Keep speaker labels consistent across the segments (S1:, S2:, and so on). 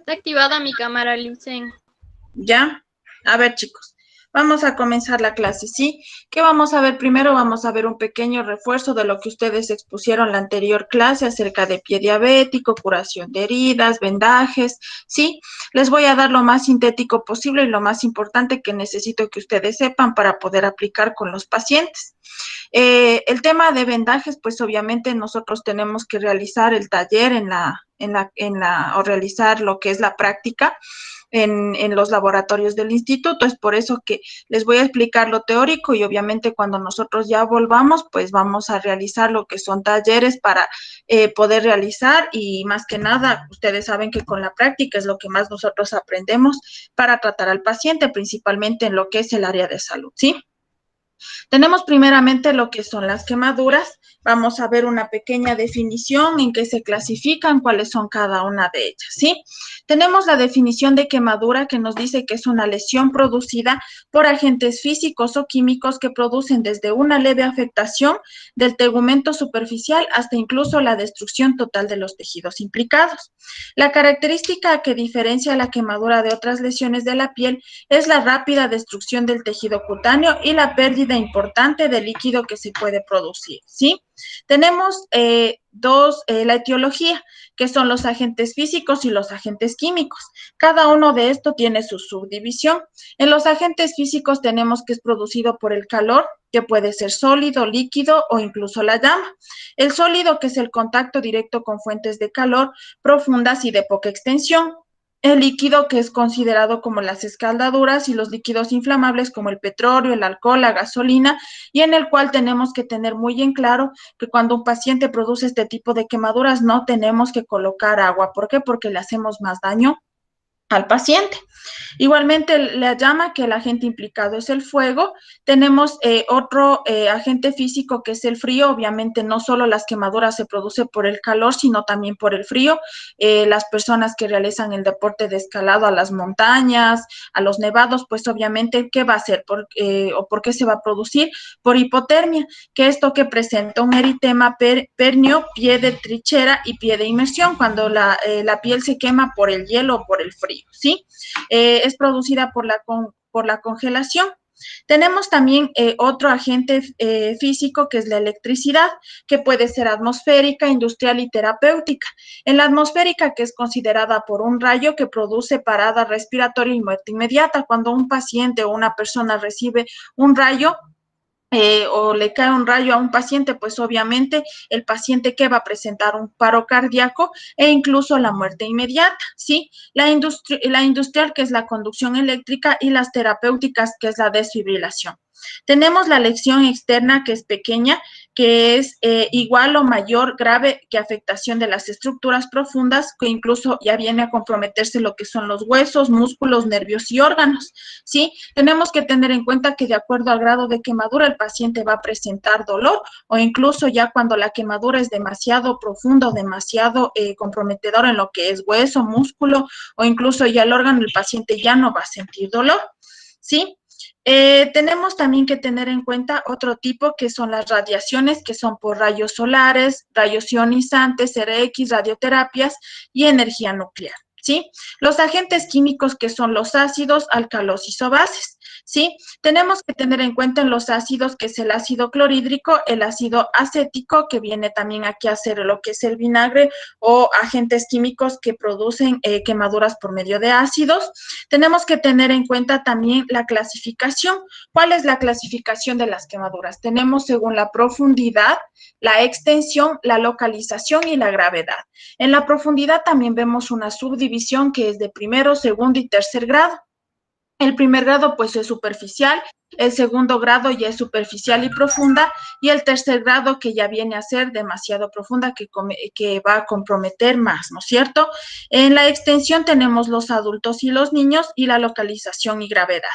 S1: Está activada mi cámara, Licen.
S2: ¿Ya? A ver, chicos, vamos a comenzar la clase, ¿sí? ¿Qué vamos a ver primero? Vamos a ver un pequeño refuerzo de lo que ustedes expusieron la anterior clase acerca de pie diabético, curación de heridas, vendajes, ¿sí? Les voy a dar lo más sintético posible y lo más importante que necesito que ustedes sepan para poder aplicar con los pacientes. El tema de vendajes, pues obviamente nosotros tenemos que realizar el taller o realizar lo que es la práctica en los laboratorios del instituto. Es por eso que les voy a explicar lo teórico y obviamente cuando nosotros ya volvamos, pues vamos a realizar lo que son talleres para poder realizar y más que nada, ustedes saben que con la práctica es lo que más nosotros aprendemos para tratar al paciente, principalmente en lo que es el área de salud, ¿sí? Tenemos primeramente lo que son las quemaduras. Vamos a ver una pequeña definición en qué se clasifican, cuáles son cada una de ellas, ¿sí? Tenemos la definición de quemadura que nos dice que es una lesión producida por agentes físicos o químicos que producen desde una leve afectación del tegumento superficial hasta incluso la destrucción total de los tejidos implicados. La característica que diferencia la quemadura de otras lesiones de la piel es la rápida destrucción del tejido cutáneo y la pérdida importante de líquido que se puede producir, ¿sí? Tenemos la etiología, que son los agentes físicos y los agentes químicos. Cada uno de estos tiene su subdivisión. En los agentes físicos tenemos que es producido por el calor, que puede ser sólido, líquido o incluso la llama. El sólido, que es el contacto directo con fuentes de calor profundas y de poca extensión. El líquido, que es considerado como las escaldaduras, y los líquidos inflamables como el petróleo, el alcohol, la gasolina, y en el cual tenemos que tener muy en claro que cuando un paciente produce este tipo de quemaduras no tenemos que colocar agua. ¿Por qué? Porque le hacemos más daño al paciente. Igualmente, la llama, que el agente implicado es el fuego. Tenemos otro agente físico que es el frío. Obviamente no solo las quemaduras se producen por el calor, sino también por el frío. Las personas que realizan el deporte de escalado a las montañas, a los nevados, pues obviamente, ¿qué va a hacer? ¿Por qué se va a producir? Por hipotermia, que esto que presenta un eritema pernio, pie de trinchera y pie de inmersión, cuando la piel se quema por el hielo o por el frío, ¿sí? Es producida por la congelación. Tenemos también otro agente físico, que es la electricidad, que puede ser atmosférica, industrial y terapéutica. En la atmosférica, que es considerada por un rayo que produce parada respiratoria y muerte inmediata. Cuando un paciente o una persona recibe un rayo, o le cae un rayo a un paciente, pues obviamente el paciente que va a presentar un paro cardíaco e incluso la muerte inmediata, ¿sí? La industrial, que es la conducción eléctrica, y las terapéuticas, que es la desfibrilación. Tenemos la lesión externa, que es pequeña, que es igual o mayor grave que afectación de las estructuras profundas, que incluso ya viene a comprometerse lo que son los huesos, músculos, nervios y órganos, ¿sí? Tenemos que tener en cuenta que de acuerdo al grado de quemadura, el paciente va a presentar dolor, o incluso ya cuando la quemadura es demasiado profunda, demasiado comprometedora en lo que es hueso, músculo, o incluso ya el órgano, el paciente ya no va a sentir dolor, ¿sí? Tenemos también que tener en cuenta otro tipo, que son las radiaciones, que son por rayos solares, rayos ionizantes, RX, radioterapias y energía nuclear, ¿sí? Los agentes químicos, que son los ácidos, alcalosis o bases, ¿sí? Tenemos que tener en cuenta en los ácidos, que es el ácido clorhídrico, el ácido acético, que viene también aquí a ser lo que es el vinagre, o agentes químicos que producen quemaduras por medio de ácidos. Tenemos que tener en cuenta también la clasificación. ¿Cuál es la clasificación de las quemaduras? Tenemos según la profundidad, la extensión, la localización y la gravedad. En la profundidad también vemos una subdivisión, que es de primero, segundo y tercer grado. El primer grado pues es superficial, el segundo grado ya es superficial y profunda, y el tercer grado, que ya viene a ser demasiado profunda, que va a comprometer más, ¿no es cierto? En la extensión tenemos los adultos y los niños, y la localización y gravedad.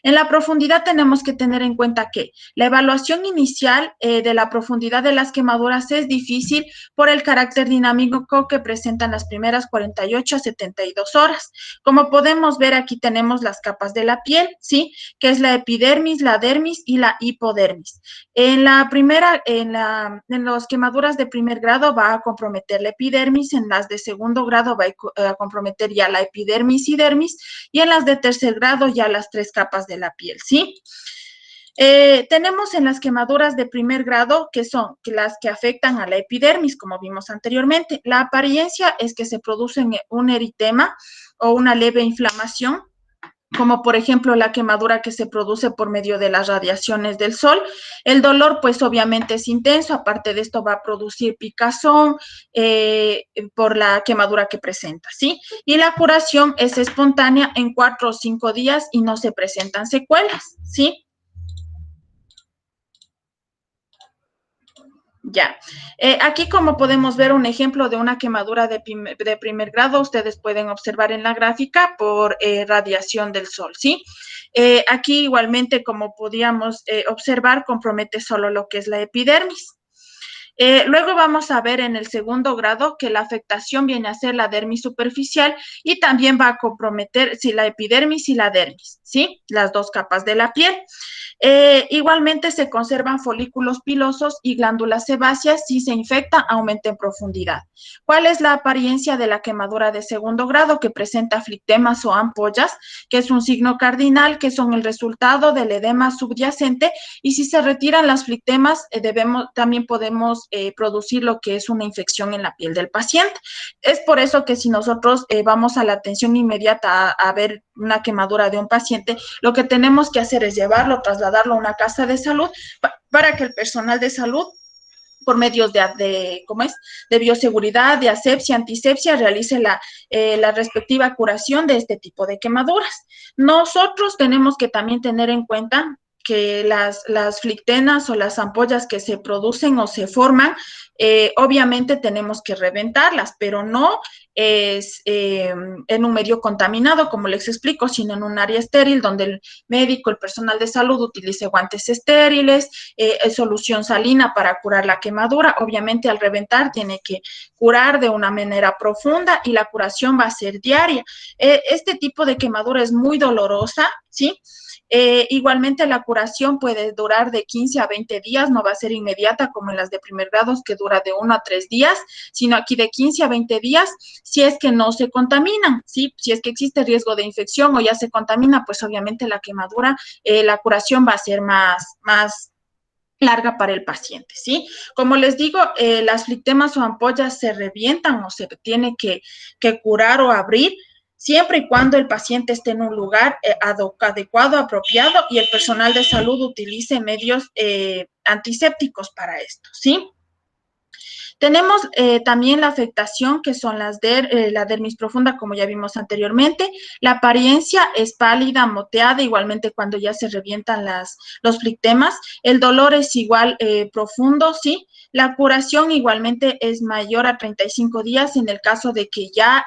S2: En la profundidad tenemos que tener en cuenta que la evaluación inicial de la profundidad de las quemaduras es difícil por el carácter dinámico que presentan las primeras 48 a 72 horas. Como podemos ver, aquí tenemos las capas de la piel, ¿sí? Que es la epidermis, epidermis, la dermis y la hipodermis. En la primera, en las quemaduras de primer grado va a comprometer la epidermis, en las de segundo grado va a comprometer ya la epidermis y dermis, y en las de tercer grado ya las 3 capas de la piel, ¿sí? Tenemos en las quemaduras de primer grado, que son las que afectan a la epidermis, como vimos anteriormente. La apariencia es que se produce un eritema o una leve inflamación, como por ejemplo la quemadura que se produce por medio de las radiaciones del sol. El dolor, pues obviamente es intenso, aparte de esto va a producir picazón por la quemadura que presenta, ¿sí? Y la curación es espontánea en 4 o 5 días y no se presentan secuelas, ¿sí? Ya. Aquí, como podemos ver, un ejemplo de una quemadura de primer grado, ustedes pueden observar en la gráfica por radiación del sol, ¿sí? Aquí, igualmente, como podíamos observar, compromete solo lo que es la epidermis. Luego vamos a ver en el segundo grado que la afectación viene a ser la dermis superficial y también va a comprometer la epidermis y la dermis, ¿sí? Las 2 capas de la piel. Igualmente se conservan folículos pilosos y glándulas sebáceas. Si se infecta, aumenta en profundidad. ¿Cuál es la apariencia de la quemadura de segundo grado? Que presenta flictemas o ampollas, que es un signo cardinal, que son el resultado del edema subyacente, y si se retiran las flictemas, también podemos producir lo que es una infección en la piel del paciente. Es por eso que si nosotros vamos a la atención inmediata a ver una quemadura de un paciente, lo que tenemos que hacer es llevarlo, trasladarlo a una casa de salud para que el personal de salud, por medios de bioseguridad, de asepsia, antisepsia, realice la respectiva curación de este tipo de quemaduras. Nosotros tenemos que también tener en cuenta que las flictenas o las ampollas que se producen o se forman, obviamente tenemos que reventarlas, pero no es en un medio contaminado, como les explico, sino en un área estéril donde el médico, el personal de salud utilice guantes estériles, solución salina para curar la quemadura. Obviamente al reventar tiene que curar de una manera profunda y la curación va a ser diaria. Este tipo de quemadura es muy dolorosa, ¿sí? Igualmente la curación puede durar de 15 a 20 días, no va a ser inmediata como en las de primer grado, que dura de 1 a 3 días, sino aquí de 15 a 20 días si es que no se contaminan, ¿sí? Si es que existe riesgo de infección o ya se contamina, pues obviamente la quemadura, la curación va a ser más larga para el paciente, ¿sí? Como les digo, las flictemas o ampollas se revientan o se tiene que curar o abrir siempre y cuando el paciente esté en un lugar adecuado, apropiado y el personal de salud utilice medios antisépticos para esto, ¿sí? Tenemos también la afectación que son la dermis profunda, como ya vimos anteriormente. La apariencia es pálida, moteada, igualmente cuando ya se revientan los flictemas. El dolor es igual profundo, ¿sí? La curación igualmente es mayor a 35 días en el caso de que ya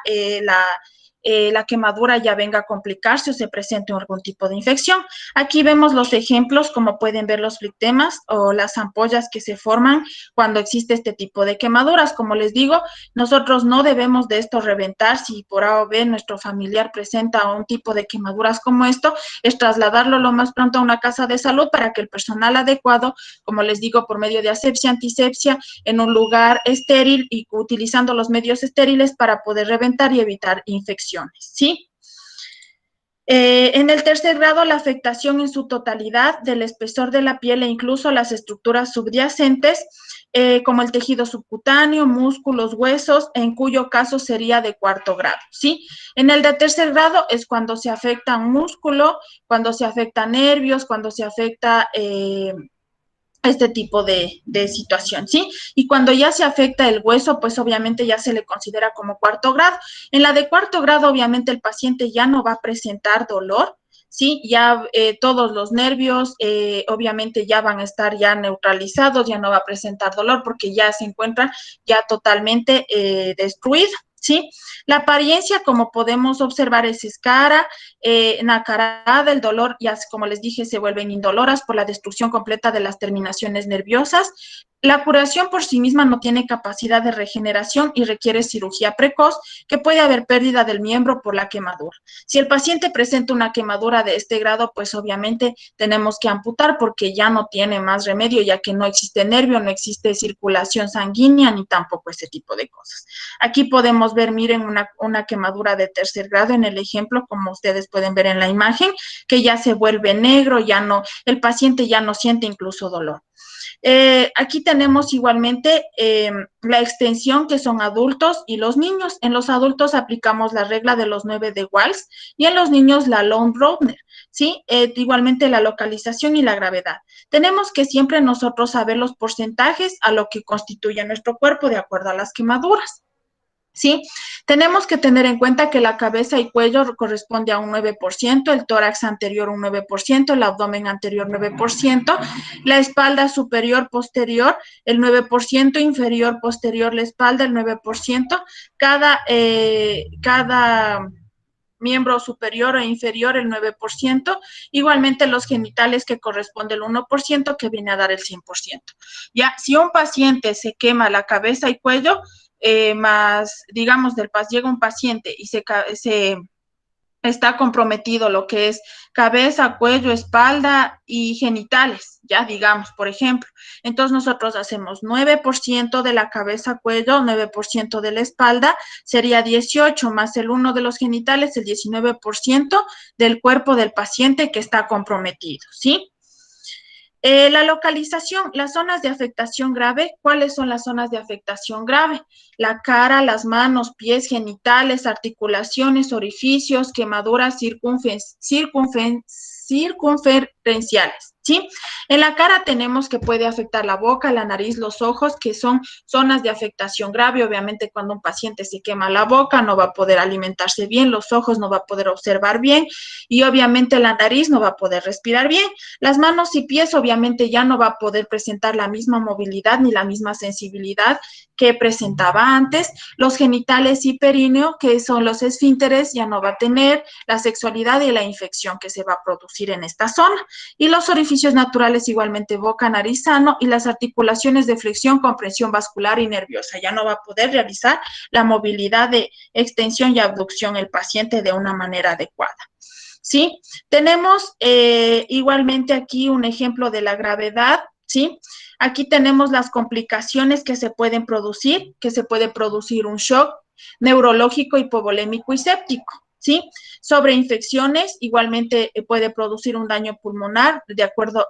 S2: la quemadura ya venga a complicarse o se presente algún tipo de infección. Aquí vemos los ejemplos, como pueden ver los flictemas o las ampollas que se forman cuando existe este tipo de quemaduras. Como les digo, nosotros no debemos de esto reventar. Si por A o B nuestro familiar presenta un tipo de quemaduras como esto, es trasladarlo lo más pronto a una casa de salud para que el personal adecuado, como les digo, por medio de asepsia, antisepsia, en un lugar estéril y utilizando los medios estériles para poder reventar y evitar infecciones, ¿sí? En el tercer grado, la afectación en su totalidad del espesor de la piel e incluso las estructuras subyacentes, como el tejido subcutáneo, músculos, huesos, en cuyo caso sería de cuarto grado, ¿sí? En el de tercer grado es cuando se afecta un músculo, cuando se afecta nervios, cuando se afecta este tipo de situación, ¿sí? Y cuando ya se afecta el hueso, pues obviamente ya se le considera como cuarto grado. En la de cuarto grado, obviamente el paciente ya no va a presentar dolor, ¿sí? Ya todos los nervios obviamente ya van a estar ya neutralizados, ya no va a presentar dolor porque ya se encuentra ya totalmente destruido, ¿sí? La apariencia, como podemos observar, es escara, nacarada, el dolor, ya como les dije, se vuelven indoloras por la destrucción completa de las terminaciones nerviosas. La curación por sí misma no tiene capacidad de regeneración y requiere cirugía precoz, que puede haber pérdida del miembro por la quemadura. Si el paciente presenta una quemadura de este grado, pues obviamente tenemos que amputar porque ya no tiene más remedio, ya que no existe nervio, no existe circulación sanguínea, ni tampoco ese tipo de cosas. Aquí podemos ver, miren, una quemadura de tercer grado en el ejemplo, como ustedes pueden ver en la imagen, que ya se vuelve negro, el paciente ya no siente incluso dolor. Aquí tenemos igualmente la extensión, que son adultos y los niños. En los adultos aplicamos la regla de los 9 de Walsh y en los niños la Lone-Rodner, ¿sí? Igualmente la localización y la gravedad. Tenemos que siempre nosotros saber los porcentajes a lo que constituye nuestro cuerpo de acuerdo a las quemaduras. ¿Sí? Tenemos que tener en cuenta que la cabeza y cuello corresponde a un 9%, el tórax anterior un 9%, el abdomen anterior 9%, la espalda superior posterior el 9%, inferior posterior la espalda el 9%, cada miembro superior e inferior el 9%, igualmente los genitales que corresponde el 1%, que viene a dar el 100%. Ya, si un paciente se quema la cabeza y cuello, más, digamos, llega un paciente y se está comprometido lo que es cabeza, cuello, espalda y genitales, ya digamos, por ejemplo. Entonces nosotros hacemos 9% de la cabeza, cuello, 9% de la espalda, sería 18 más el 1 de los genitales, el 19% del cuerpo del paciente que está comprometido, ¿sí? La localización, las zonas de afectación grave. ¿Cuáles son las zonas de afectación grave? La cara, las manos, pies, genitales, articulaciones, orificios, quemaduras circunferenciales, ¿sí? En la cara tenemos que puede afectar la boca, la nariz, los ojos, que son zonas de afectación grave. Obviamente, cuando un paciente se quema la boca, no va a poder alimentarse bien, los ojos no va a poder observar bien y obviamente la nariz no va a poder respirar bien. Las manos y pies obviamente ya no va a poder presentar la misma movilidad ni la misma sensibilidad que presentaba antes. Los genitales y períneo, que son los esfínteres, ya no va a tener la sexualidad y la infección que se va a producir en esta zona. Y los orificios naturales igualmente boca, nariz sano y las articulaciones de flexión, comprensión vascular y nerviosa. Ya no va a poder realizar la movilidad de extensión y abducción el paciente de una manera adecuada. ¿Sí? Tenemos igualmente aquí un ejemplo de la gravedad, ¿sí? Aquí tenemos las complicaciones que se pueden producir, que se puede producir un shock neurológico, hipovolémico y séptico, ¿sí? Sobre infecciones, igualmente puede producir un daño pulmonar, de acuerdo,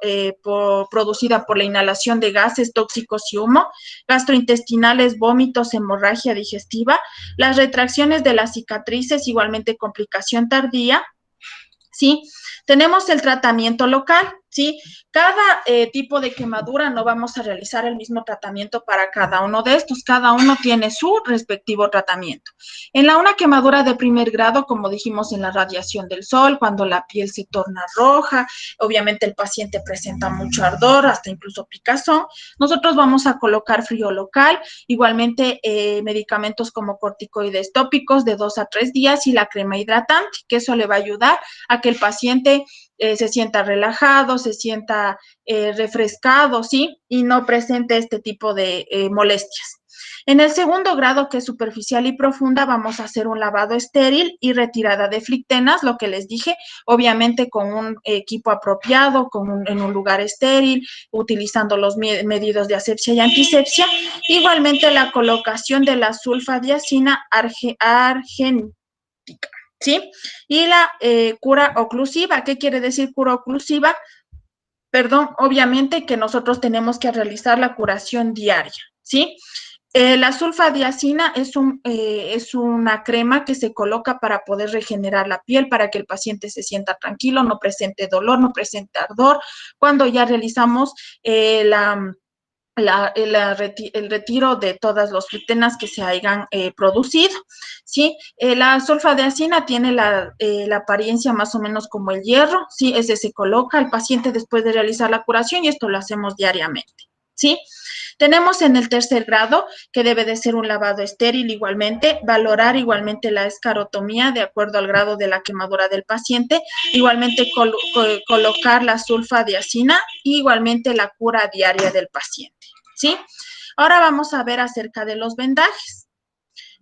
S2: producida por la inhalación de gases tóxicos y humo, gastrointestinales, vómitos, hemorragia digestiva, las retracciones de las cicatrices, igualmente complicación tardía, ¿sí? Tenemos el tratamiento local, ¿sí? Cada tipo de quemadura no vamos a realizar el mismo tratamiento para cada uno de estos. Cada uno tiene su respectivo tratamiento. En una quemadura de primer grado, como dijimos en la radiación del sol, cuando la piel se torna roja, obviamente el paciente presenta mucho ardor, hasta incluso picazón, nosotros vamos a colocar frío local, igualmente medicamentos como corticoides tópicos de 2 a 3 días y la crema hidratante, que eso le va a ayudar a que el paciente se sienta relajado, se sienta refrescado, ¿sí? Y no presente este tipo de molestias. En el segundo grado, que es superficial y profunda, vamos a hacer un lavado estéril y retirada de flictenas, lo que les dije, obviamente con un equipo apropiado, en un lugar estéril, utilizando los medidos de asepsia y antisepsia. Igualmente la colocación de la sulfadiazina argenítica, ¿sí? Y la cura oclusiva. ¿Qué quiere decir cura oclusiva? Perdón, obviamente que nosotros tenemos que realizar la curación diaria, ¿sí? La sulfadiazina es una crema que se coloca para poder regenerar la piel, para que el paciente se sienta tranquilo, no presente dolor, no presente ardor. Cuando ya realizamos el retiro de todas las flictenas que se hayan producido, ¿sí? La sulfadiazina tiene la apariencia más o menos como el hierro, ¿sí? Ese se coloca al paciente después de realizar la curación y esto lo hacemos diariamente, ¿sí? Tenemos en el tercer grado, que debe de ser un lavado estéril igualmente, valorar igualmente la escarotomía de acuerdo al grado de la quemadura del paciente, igualmente colocar la sulfadiazina y igualmente la cura diaria del paciente. ¿sí? Ahora vamos a ver acerca de los vendajes.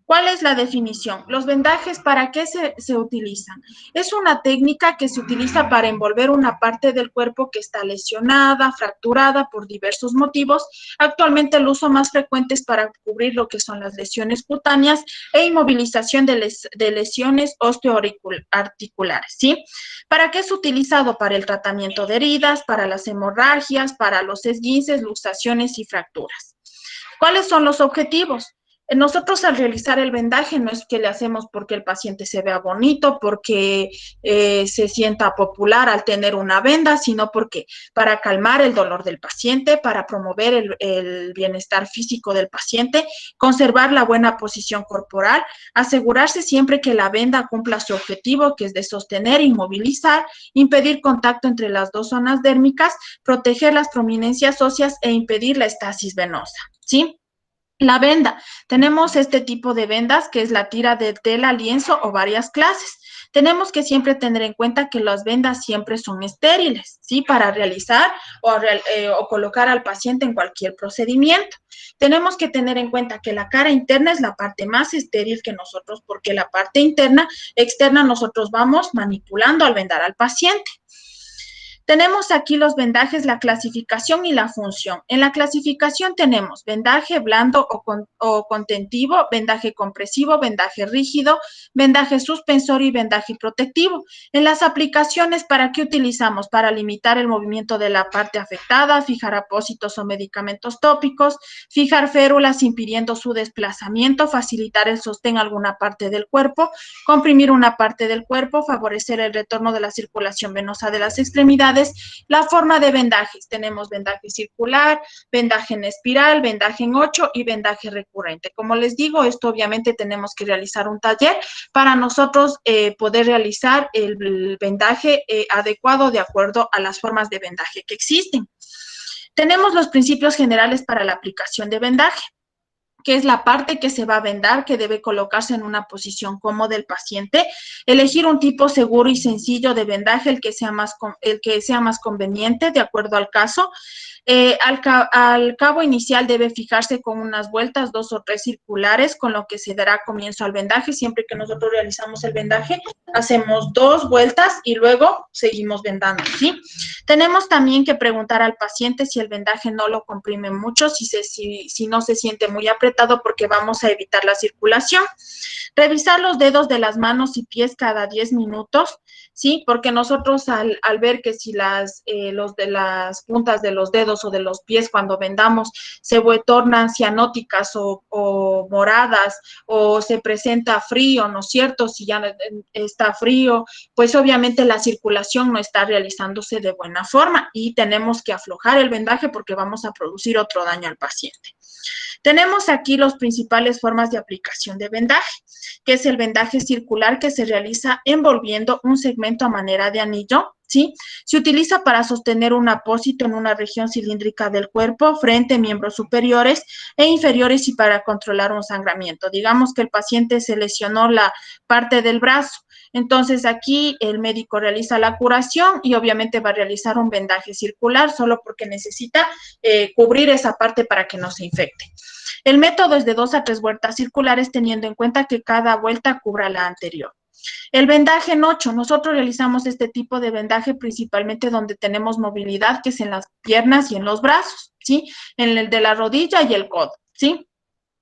S2: ¿Cuál es la definición? Los vendajes, ¿para qué se utilizan? Es una técnica que se utiliza para envolver una parte del cuerpo que está lesionada, fracturada por diversos motivos. Actualmente el uso más frecuente es para cubrir lo que son las lesiones cutáneas e inmovilización de lesiones osteoarticulares, ¿sí? ¿Para qué es utilizado? Para el tratamiento de heridas, para las hemorragias, para los esguinces, luxaciones y fracturas. ¿Cuáles son los objetivos? Nosotros al realizar el vendaje no es que le hacemos porque el paciente se vea bonito, porque se sienta popular al tener una venda, sino porque para calmar el dolor del paciente, para promover el bienestar físico del paciente, conservar la buena posición corporal, asegurarse siempre que la venda cumpla su objetivo, que es de sostener, inmovilizar, impedir contacto entre las dos zonas dérmicas, proteger las prominencias óseas e impedir la estasis venosa, ¿sí? La venda. Tenemos este tipo de vendas que es la tira de tela, lienzo o varias clases. Tenemos que siempre tener en cuenta que las vendas siempre son estériles, ¿sí? Para realizar o colocar al paciente en cualquier procedimiento. Tenemos que tener en cuenta que la cara interna es la parte más estéril que nosotros, porque la parte externa nosotros vamos manipulando al vendar al paciente. Tenemos aquí los vendajes, la clasificación y la función. En la clasificación tenemos vendaje blando o contentivo, vendaje compresivo, vendaje rígido, vendaje suspensor y vendaje protectivo. En las aplicaciones, ¿para qué utilizamos? Para limitar el movimiento de la parte afectada, fijar apósitos o medicamentos tópicos, fijar férulas impidiendo su desplazamiento, facilitar el sostén a alguna parte del cuerpo, comprimir una parte del cuerpo, favorecer el retorno de la circulación venosa de las extremidades. La forma de vendajes, tenemos vendaje circular, vendaje en espiral, vendaje en 8 y vendaje recurrente. Como les digo, esto obviamente tenemos que realizar un taller para nosotros poder realizar el vendaje adecuado de acuerdo a las formas de vendaje que existen. Tenemos los principios generales para la aplicación de vendaje, que es la parte que se va a vendar, que debe colocarse en una posición cómoda del paciente, elegir un tipo seguro y sencillo de vendaje, el que sea más conveniente de acuerdo al caso. Al cabo inicial debe fijarse con unas vueltas, 2 o 3 circulares, con lo que se dará comienzo al vendaje. Siempre que nosotros realizamos el vendaje, hacemos 2 vueltas y luego seguimos vendando, ¿sí? Tenemos también que preguntar al paciente si el vendaje no lo comprime mucho, si no se siente muy apretado, porque vamos a evitar la circulación. Revisar los dedos de las manos y pies cada 10 minutos, ¿sí? Porque nosotros al ver que si las puntas de los dedos o de los pies cuando vendamos se tornan cianóticas o moradas o se presenta frío, ¿no es cierto? Si ya está frío, pues obviamente la circulación no está realizándose de buena forma y tenemos que aflojar el vendaje porque vamos a producir otro daño al paciente. Tenemos aquí las principales formas de aplicación de vendaje, que es el vendaje circular, que se realiza envolviendo un segmento a manera de anillo, ¿sí? Se utiliza para sostener un apósito en una región cilíndrica del cuerpo, frente, miembros superiores e inferiores y para controlar un sangramiento. Digamos que el paciente se lesionó la parte del brazo, entonces aquí el médico realiza la curación y obviamente va a realizar un vendaje circular solo porque necesita cubrir esa parte para que no se infecte. El método es de 2 a 3 vueltas circulares, teniendo en cuenta que cada vuelta cubra la anterior. El vendaje en 8, nosotros realizamos este tipo de vendaje principalmente donde tenemos movilidad, que es en las piernas y en los brazos, ¿sí? En el de la rodilla y el codo, ¿sí?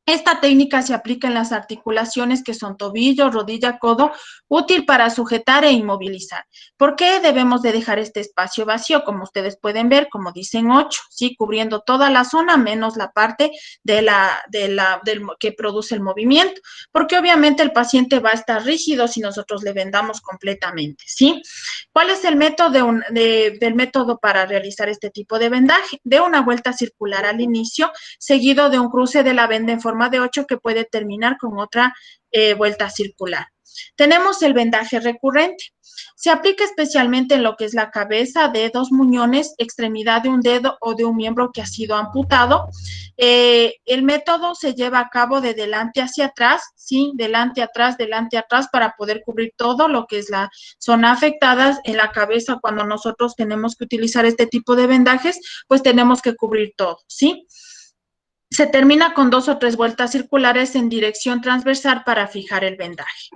S2: Esta técnica se aplica en las articulaciones que son tobillo, rodilla, codo, útil para sujetar e inmovilizar. ¿Por qué debemos de dejar este espacio vacío? Como ustedes pueden ver, como dicen 8, ¿sí? Cubriendo toda la zona menos la parte que produce el movimiento, porque obviamente el paciente va a estar rígido si nosotros le vendamos completamente, ¿sí? ¿Cuál es el método del método para realizar este tipo de vendaje? De una vuelta circular al inicio, seguido de un cruce de la venda en forma de 8 que puede terminar con otra vuelta circular. Tenemos el vendaje recurrente. Se aplica especialmente en lo que es la cabeza, dedos, muñones, extremidad de un dedo o de un miembro que ha sido amputado. El método se lleva a cabo de delante hacia atrás, ¿sí? Delante, atrás, para poder cubrir todo lo que es la zona afectada. En la cabeza, cuando nosotros tenemos que utilizar este tipo de vendajes, pues tenemos que cubrir todo, ¿sí? Se termina con 2 o 3 vueltas circulares en dirección transversal para fijar el vendaje.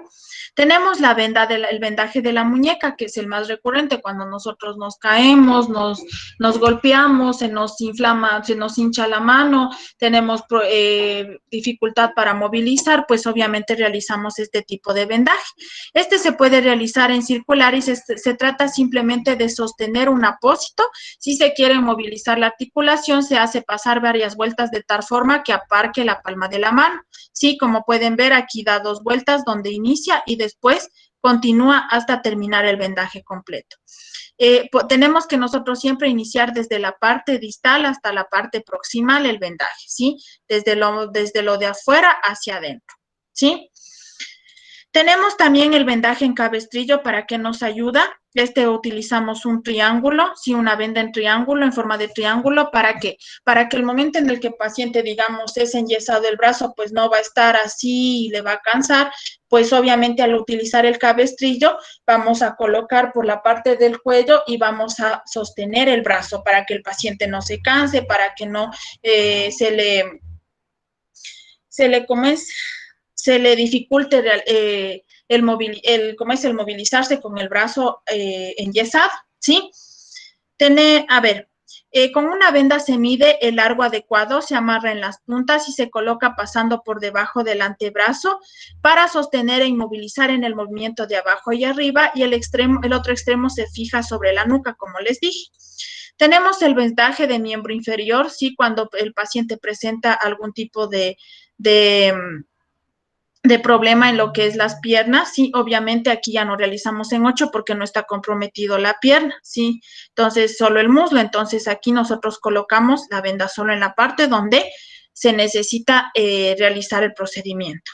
S2: Tenemos el vendaje de la muñeca, que es el más recurrente cuando nosotros nos caemos, nos golpeamos, se nos inflama, se nos hincha la mano, tenemos dificultad para movilizar, pues obviamente realizamos este tipo de vendaje. Este se puede realizar en circular y se trata simplemente de sostener un apósito. Si se quiere movilizar la articulación, se hace pasar varias vueltas de tal forma que aparque la palma de la mano. Sí, como pueden ver, aquí da 2 vueltas donde inicia y después continúa hasta terminar el vendaje completo. Tenemos que nosotros siempre iniciar desde la parte distal hasta la parte proximal el vendaje, ¿sí? Desde lo de afuera hacia adentro, ¿sí? Tenemos también el vendaje en cabestrillo. ¿Para qué nos ayuda? Utilizamos un triángulo, sí, una venda en triángulo, en forma de triángulo, ¿para qué? Para que el momento en el que el paciente, digamos, es enyesado el brazo, pues no va a estar así y le va a cansar, pues obviamente al utilizar el cabestrillo vamos a colocar por la parte del cuello y vamos a sostener el brazo para que el paciente no se canse, para que no se le dificulte el movilizarse con el brazo enyesado, ¿sí? Con una venda se mide el largo adecuado, se amarra en las puntas y se coloca pasando por debajo del antebrazo para sostener e inmovilizar en el movimiento de abajo y arriba, y el otro extremo se fija sobre la nuca, como les dije. Tenemos el vendaje de miembro inferior, sí, cuando el paciente presenta algún tipo de problema en lo que es las piernas, sí, obviamente aquí ya no realizamos en 8 porque no está comprometido la pierna, sí, entonces solo el muslo, entonces aquí nosotros colocamos la venda solo en la parte donde se necesita realizar el procedimiento.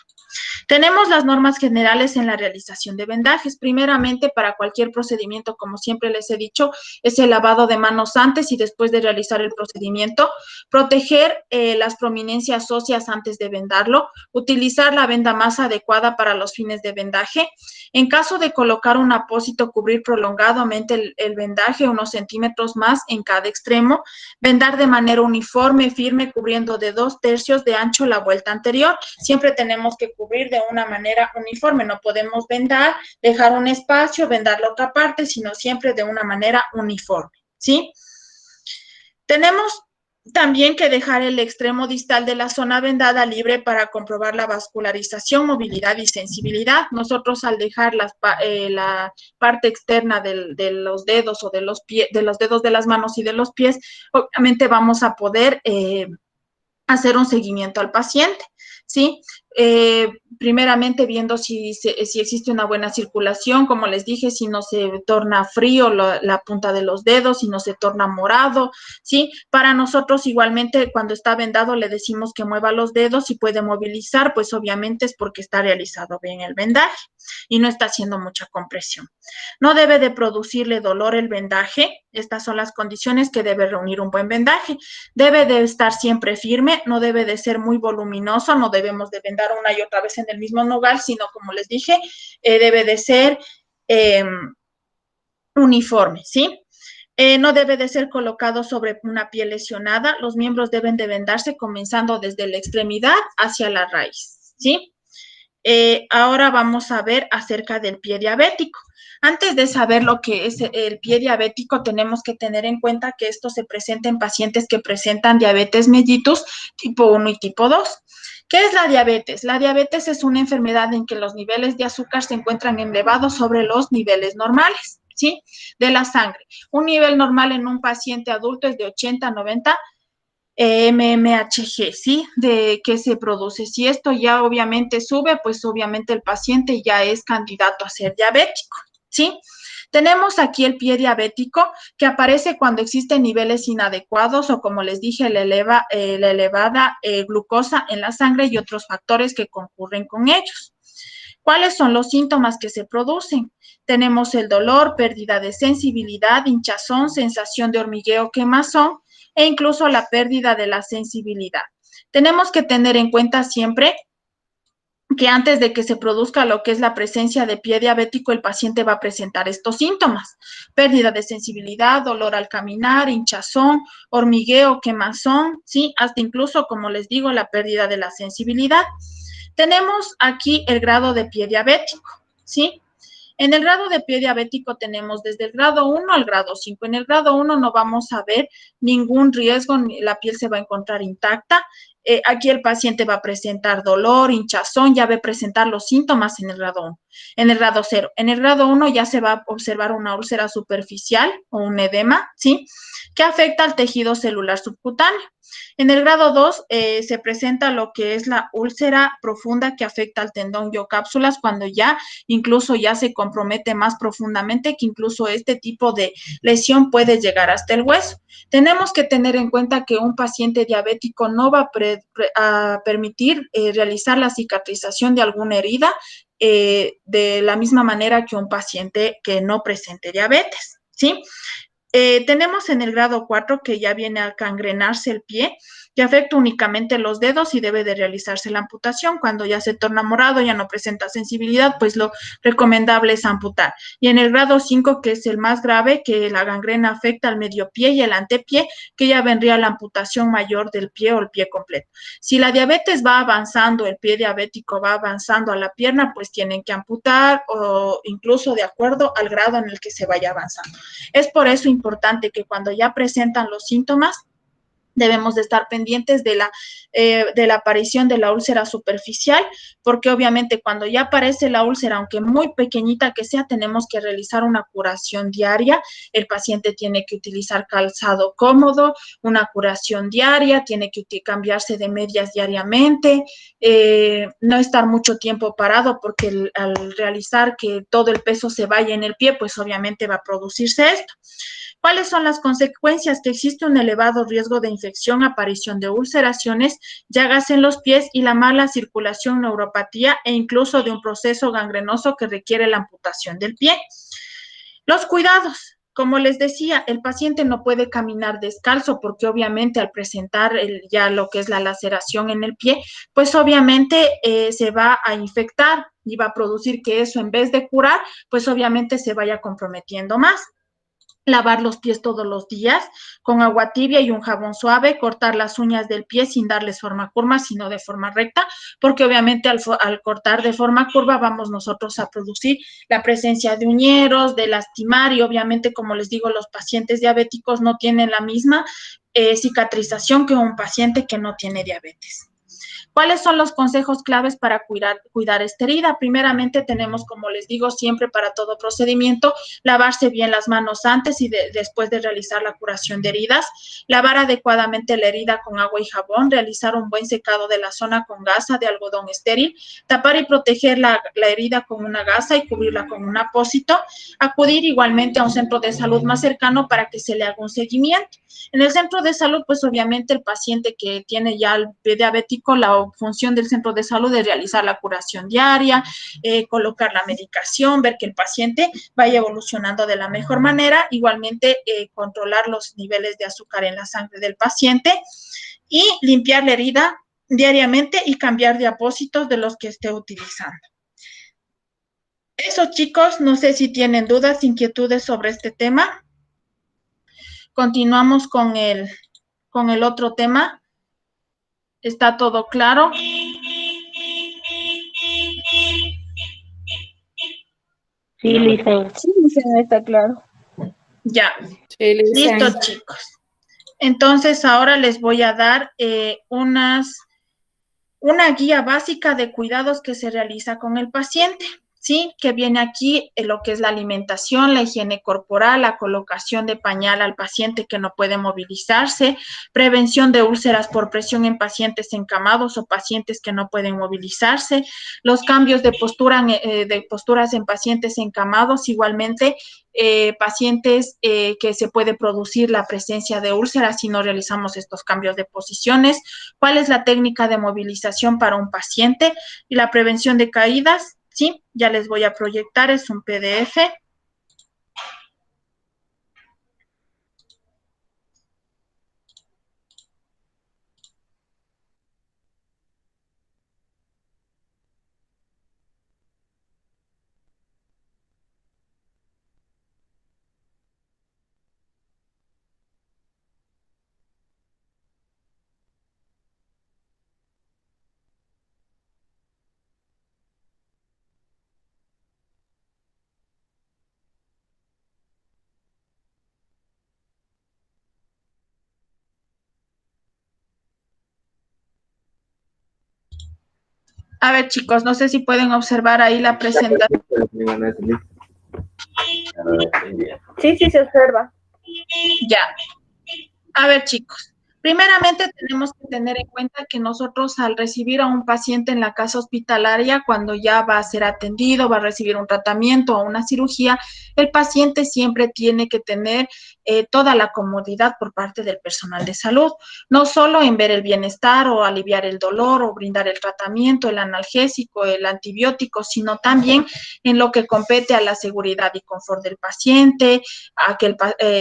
S2: Tenemos las normas generales en la realización de vendajes. Primeramente, para cualquier procedimiento, como siempre les he dicho, es el lavado de manos antes y después de realizar el procedimiento, proteger las prominencias óseas antes de vendarlo, utilizar la venda más adecuada para los fines de vendaje. En caso de colocar un apósito, cubrir prolongadamente el vendaje unos centímetros más en cada extremo, vendar de manera uniforme, firme, cubriendo de 2/3 de ancho la vuelta anterior. Siempre tenemos que cubrir de una manera uniforme, no podemos vendar, dejar un espacio, vendar la otra parte, sino siempre de una manera uniforme, ¿sí? Tenemos también que dejar el extremo distal de la zona vendada libre para comprobar la vascularización, movilidad y sensibilidad. Nosotros al dejar la parte externa de los dedos o de los dedos de las manos y de los pies, obviamente vamos a poder hacer un seguimiento al paciente, ¿sí? Primeramente viendo si existe una buena circulación, como les dije, si no se torna frío la punta de los dedos, si no se torna morado, ¿sí? Para nosotros igualmente cuando está vendado le decimos que mueva los dedos y puede movilizar, pues obviamente es porque está realizado bien el vendaje y no está haciendo mucha compresión. No debe de producirle dolor el vendaje. Estas son las condiciones que debe reunir un buen vendaje. Debe de estar siempre firme, no debe de ser muy voluminoso, no debemos de vendar una y otra vez en el mismo lugar, sino, como les dije, debe de ser uniforme, ¿sí? No debe de ser colocado sobre una piel lesionada. Los miembros deben de vendarse comenzando desde la extremidad hacia la raíz, ¿sí? Ahora vamos a ver acerca del pie diabético. Antes de saber lo que es el pie diabético, tenemos que tener en cuenta que esto se presenta en pacientes que presentan diabetes mellitus tipo 1 y tipo 2. ¿Qué es la diabetes? La diabetes es una enfermedad en que los niveles de azúcar se encuentran elevados sobre los niveles normales, ¿sí? De la sangre. Un nivel normal en un paciente adulto es de 80 a 90 mmHg, ¿sí? De que se produce. Si esto ya obviamente sube, pues obviamente el paciente ya es candidato a ser diabético, ¿sí? Tenemos aquí el pie diabético que aparece cuando existen niveles inadecuados o, como les dije, la elevada glucosa en la sangre y otros factores que concurren con ellos. ¿Cuáles son los síntomas que se producen? Tenemos el dolor, pérdida de sensibilidad, hinchazón, sensación de hormigueo, quemazón e incluso la pérdida de la sensibilidad. Tenemos que tener en cuenta siempre que antes de que se produzca lo que es la presencia de pie diabético, el paciente va a presentar estos síntomas: pérdida de sensibilidad, dolor al caminar, hinchazón, hormigueo, quemazón, ¿sí? Hasta incluso, como les digo, la pérdida de la sensibilidad. Tenemos aquí el grado de pie diabético, ¿sí? En el grado de pie diabético tenemos desde el grado 1 al grado 5. En el grado 1 no vamos a ver ningún riesgo, la piel se va a encontrar intacta. Aquí el paciente va a presentar dolor, hinchazón, ya va a presentar los síntomas en el grado 1. En el grado 0. En el grado 1 ya se va a observar una úlcera superficial o un edema, ¿sí? Que afecta al tejido celular subcutáneo. En el grado 2 se presenta lo que es la úlcera profunda que afecta al tendón miocápsulas, cuando ya incluso ya se compromete más profundamente, que incluso este tipo de lesión puede llegar hasta el hueso. Tenemos que tener en cuenta que un paciente diabético no va a permitir realizar la cicatrización de alguna herida de la misma manera que un paciente que no presente diabetes, ¿sí? Tenemos en el grado 4 que ya viene a cangrenarse el pie, que afecta únicamente los dedos y debe de realizarse la amputación. Cuando ya se torna morado, ya no presenta sensibilidad, pues lo recomendable es amputar. Y en el grado 5, que es el más grave, que la gangrena afecta al medio pie y el antepié, que ya vendría la amputación mayor del pie o el pie completo. Si la diabetes va avanzando, el pie diabético va avanzando a la pierna, pues tienen que amputar, o incluso de acuerdo al grado en el que se vaya avanzando. Es por eso importante que cuando ya presentan los síntomas, debemos de estar pendientes de la aparición de la úlcera superficial, porque obviamente cuando ya aparece la úlcera, aunque muy pequeñita que sea, tenemos que realizar una curación diaria. El paciente tiene que utilizar calzado cómodo, una curación diaria, tiene que cambiarse de medias diariamente, no estar mucho tiempo parado, porque al realizar que todo el peso se vaya en el pie, pues obviamente va a producirse esto. ¿Cuáles son las consecuencias? Que existe un elevado riesgo de infección, aparición de ulceraciones, llagas en los pies y la mala circulación, neuropatía e incluso de un proceso gangrenoso que requiere la amputación del pie. Los cuidados. Como les decía, el paciente no puede caminar descalzo, porque obviamente al presentar ya lo que es la laceración en el pie, pues obviamente se va a infectar y va a producir que eso, en vez de curar, pues obviamente se vaya comprometiendo más. Lavar los pies todos los días con agua tibia y un jabón suave, cortar las uñas del pie sin darles forma curva, sino de forma recta, porque obviamente al cortar de forma curva vamos nosotros a producir la presencia de uñeros, de lastimar, y obviamente, como les digo, los pacientes diabéticos no tienen la misma cicatrización que un paciente que no tiene diabetes. ¿Cuáles son los consejos claves para cuidar esta herida? Primeramente tenemos, como les digo, siempre para todo procedimiento, lavarse bien las manos antes y después de realizar la curación de heridas, lavar adecuadamente la herida con agua y jabón, realizar un buen secado de la zona con gasa de algodón estéril, tapar y proteger la herida con una gasa y cubrirla con un apósito, acudir igualmente a un centro de salud más cercano para que se le haga un seguimiento. En el centro de salud, pues obviamente el paciente que tiene ya el pie diabético, la función del centro de salud es realizar la curación diaria, colocar la medicación, ver que el paciente vaya evolucionando de la mejor manera, igualmente controlar los niveles de azúcar en la sangre del paciente y limpiar la herida diariamente y cambiar de apósitos de los que esté utilizando. Eso, chicos, no sé si tienen dudas, inquietudes sobre este tema. Continuamos con el otro tema. ¿Está todo claro?
S3: Sí, Lisa.
S1: Sí, está claro.
S2: Ya.
S4: Sí,
S2: Listo,
S4: Lisa.
S2: chicos. Entonces, ahora les voy a dar una guía básica de cuidados que se realiza con el paciente, ¿sí? Que viene aquí lo que es la alimentación, la higiene corporal, la colocación de pañal al paciente que no puede movilizarse, prevención de úlceras por presión en pacientes encamados o pacientes que no pueden movilizarse, los cambios de posturas en pacientes encamados, igualmente pacientes que se puede producir la presencia de úlceras si no realizamos estos cambios de posiciones, cuál es la técnica de movilización para un paciente y la prevención de caídas. Sí, ya les voy a proyectar, es un PDF. A ver, chicos, no sé si pueden observar ahí la presentación.
S3: Sí, sí se observa.
S2: Ya. A ver, chicos, primeramente tenemos que tener en cuenta que nosotros al recibir a un paciente en la casa hospitalaria, cuando ya va a ser atendido, va a recibir un tratamiento o una cirugía, el paciente siempre tiene que tener toda la comodidad por parte del personal de salud, no solo en ver el bienestar o aliviar el dolor o brindar el tratamiento, el analgésico, el antibiótico, sino también en lo que compete a la seguridad y confort del paciente, a que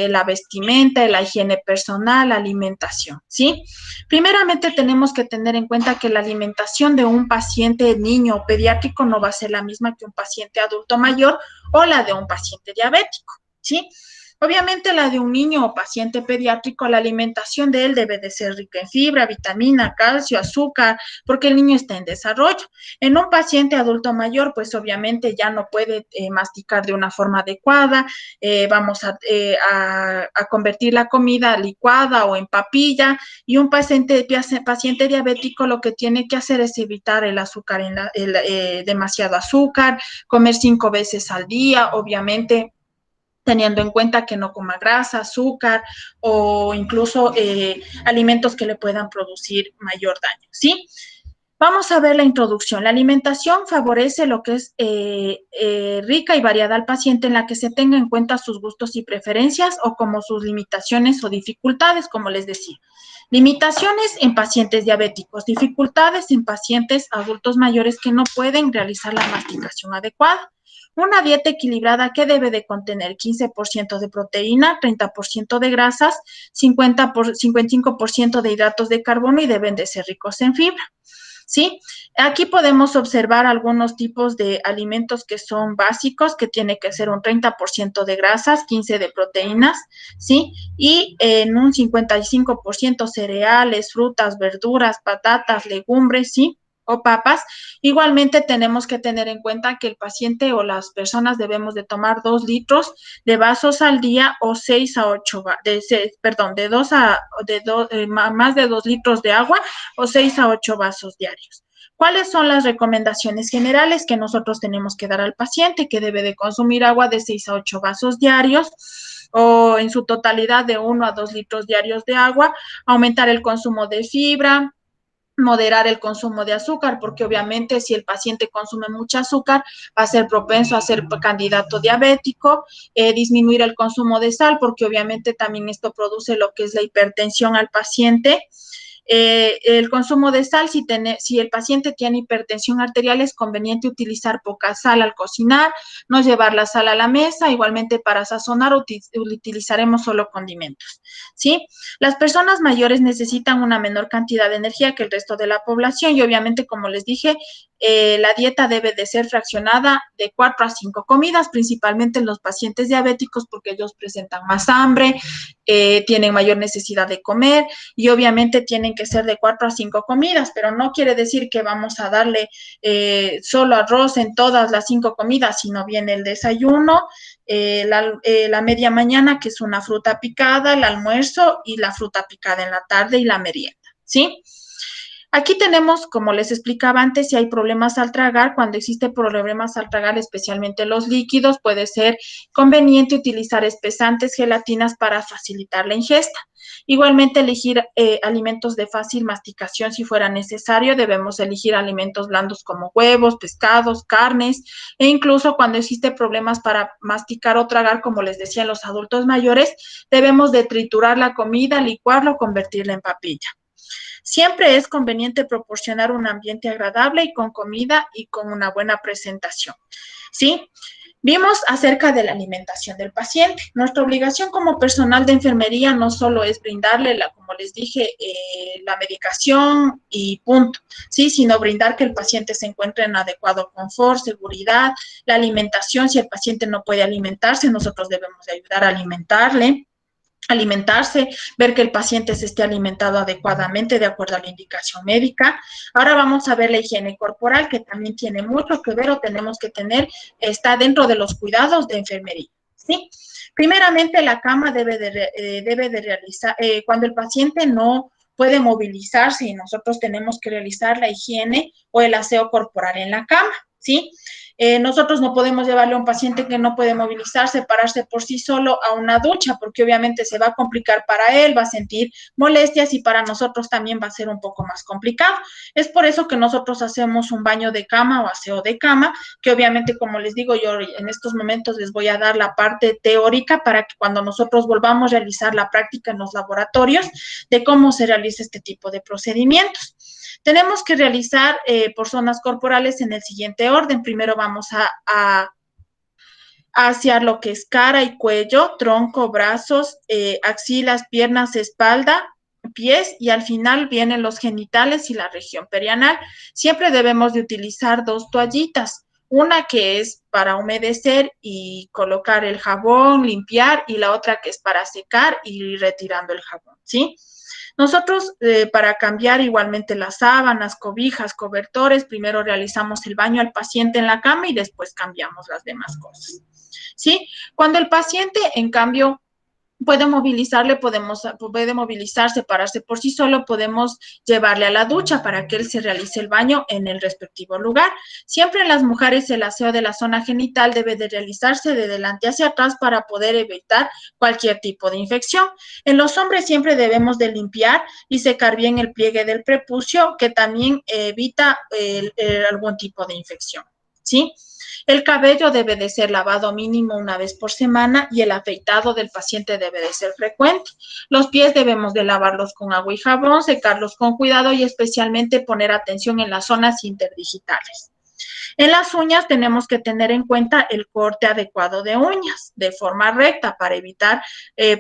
S2: la vestimenta, la higiene personal, la alimentación, ¿sí? Primeramente tenemos que tener en cuenta que la alimentación de un paciente niño o pediátrico no va a ser la misma que un paciente adulto mayor o la de un paciente diabético, ¿sí? Obviamente la de un niño o paciente pediátrico, la alimentación de él debe de ser rica en fibra, vitamina, calcio, azúcar, porque el niño está en desarrollo. En un paciente adulto mayor, pues obviamente ya no puede masticar de una forma adecuada, vamos a convertir la comida licuada o en papilla, y un paciente diabético lo que tiene que hacer es evitar el azúcar, demasiado azúcar, comer 5 veces al día, obviamente teniendo en cuenta que no coma grasa, azúcar o incluso alimentos que le puedan producir mayor daño, ¿sí? Vamos a ver la introducción. La alimentación favorece lo que es rica y variada al paciente, en la que se tenga en cuenta sus gustos y preferencias o como sus limitaciones o dificultades, como les decía. Limitaciones en pacientes diabéticos, dificultades en pacientes adultos mayores que no pueden realizar la masticación adecuada. Una dieta equilibrada que debe de contener 15% de proteína, 30% de grasas, 55% de hidratos de carbono y deben de ser ricos en fibra. ¿Sí? Aquí podemos observar algunos tipos de alimentos que son básicos, que tiene que ser un 30% de grasas, 15% de proteínas, ¿sí? Y en un 55% cereales, frutas, verduras, patatas, legumbres, ¿sí? O papas. Igualmente tenemos que tener en cuenta que el paciente o las personas debemos de tomar 2 litros de vasos al día o 6 a 8, más de 2 litros de agua o 6 a 8 vasos diarios. ¿Cuáles son las recomendaciones generales que nosotros tenemos que dar al paciente? Que debe de consumir agua de 6 a 8 vasos diarios o en su totalidad de 1 a 2 litros diarios de agua, aumentar el consumo de fibra, moderar el consumo de azúcar, porque obviamente si el paciente consume mucha azúcar va a ser propenso a ser candidato diabético, disminuir el consumo de sal, porque obviamente también esto produce lo que es la hipertensión al paciente. El consumo de sal, si el paciente tiene hipertensión arterial, es conveniente utilizar poca sal al cocinar, no llevar la sal a la mesa, igualmente para sazonar utilizaremos solo condimentos, ¿sí? Las personas mayores necesitan una menor cantidad de energía que el resto de la población y obviamente, como les dije, la dieta debe de ser fraccionada de 4 a 5 comidas, principalmente en los pacientes diabéticos porque ellos presentan más hambre, tienen mayor necesidad de comer y obviamente tienen que ser de 4 a 5 comidas, pero no quiere decir que vamos a darle solo arroz en todas las 5 comidas, sino bien el desayuno, la media mañana, que es una fruta picada, el almuerzo y la fruta picada en la tarde y la merienda, ¿sí? Aquí tenemos, como les explicaba antes, si hay problemas al tragar, cuando existe problemas al tragar, especialmente los líquidos, puede ser conveniente utilizar espesantes, gelatinas para facilitar la ingesta. Igualmente, elegir alimentos de fácil masticación si fuera necesario. Debemos elegir alimentos blandos como huevos, pescados, carnes, e incluso cuando existe problemas para masticar o tragar, como les decía, en los adultos mayores, debemos de triturar la comida, licuarla o convertirla en papilla. Siempre es conveniente proporcionar un ambiente agradable y con comida y con una buena presentación, ¿sí? Vimos acerca de la alimentación del paciente. Nuestra obligación como personal de enfermería no solo es brindarle, como les dije, la medicación y punto, ¿sí? Sino brindar que el paciente se encuentre en adecuado confort, seguridad, la alimentación. Si el paciente no puede alimentarse, nosotros debemos de ayudar a alimentarse, ver que el paciente se esté alimentado adecuadamente de acuerdo a la indicación médica. Ahora vamos a ver la higiene corporal, que también tiene mucho que ver o tenemos que tener, está dentro de los cuidados de enfermería, ¿sí? Primeramente, la cama debe de realizar, cuando el paciente no puede movilizarse y nosotros tenemos que realizar la higiene o el aseo corporal en la cama, ¿sí? Nosotros no podemos llevarle a un paciente que no puede movilizarse, pararse por sí solo a una ducha, porque obviamente se va a complicar para él, va a sentir molestias y para nosotros también va a ser un poco más complicado. Es por eso que nosotros hacemos un baño de cama o aseo de cama, que obviamente, como les digo, yo en estos momentos les voy a dar la parte teórica para que cuando nosotros volvamos a realizar la práctica en los laboratorios de cómo se realiza este tipo de procedimientos. Tenemos que realizar por zonas corporales en el siguiente orden. Primero vamos a asear lo que es cara y cuello, tronco, brazos, axilas, piernas, espalda, pies y al final vienen los genitales y la región perianal. Siempre debemos de utilizar 2 toallitas. Una que es para humedecer y colocar el jabón, limpiar, y la otra que es para secar y ir retirando el jabón, ¿sí? Nosotros, para cambiar igualmente las sábanas, cobijas, cobertores, primero realizamos el baño al paciente en la cama y después cambiamos las demás cosas, ¿sí? Cuando el paciente, en cambio, puede movilizarse, pararse por sí solo, podemos llevarle a la ducha para que él se realice el baño en el respectivo lugar. Siempre en las mujeres el aseo de la zona genital debe de realizarse de delante hacia atrás para poder evitar cualquier tipo de infección. En los hombres siempre debemos de limpiar y secar bien el pliegue del prepucio, que también evita algún tipo de infección, ¿sí? El cabello debe de ser lavado mínimo una vez por semana y el afeitado del paciente debe de ser frecuente. Los pies debemos de lavarlos con agua y jabón, secarlos con cuidado y especialmente poner atención en las zonas interdigitales. En las uñas tenemos que tener en cuenta el corte adecuado de uñas de forma recta para evitar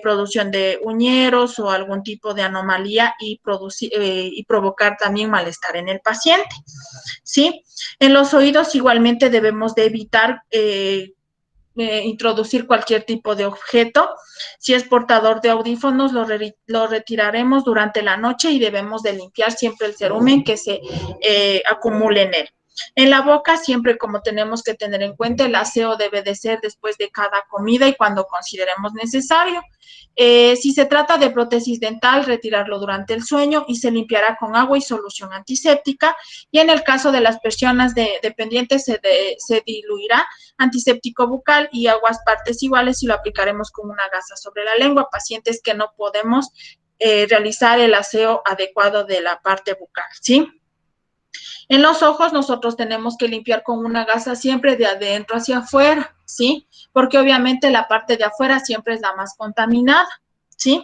S2: producción de uñeros o algún tipo de anomalía y provocar también malestar en el paciente, ¿sí? En los oídos igualmente debemos de evitar introducir cualquier tipo de objeto. Si es portador de audífonos, lo retiraremos durante la noche y debemos de limpiar siempre el cerumen que se acumule en él. En la boca, siempre como tenemos que tener en cuenta, el aseo debe de ser después de cada comida y cuando consideremos necesario. Si se trata de prótesis dental, retirarlo durante el sueño y se limpiará con agua y solución antiséptica. Y en el caso de las personas dependientes, se diluirá antiséptico bucal y aguas partes iguales y lo aplicaremos con una gasa sobre la lengua. Pacientes que no podemos realizar el aseo adecuado de la parte bucal, ¿sí? En los ojos nosotros tenemos que limpiar con una gasa siempre de adentro hacia afuera, ¿sí? Porque obviamente la parte de afuera siempre es la más contaminada, ¿sí?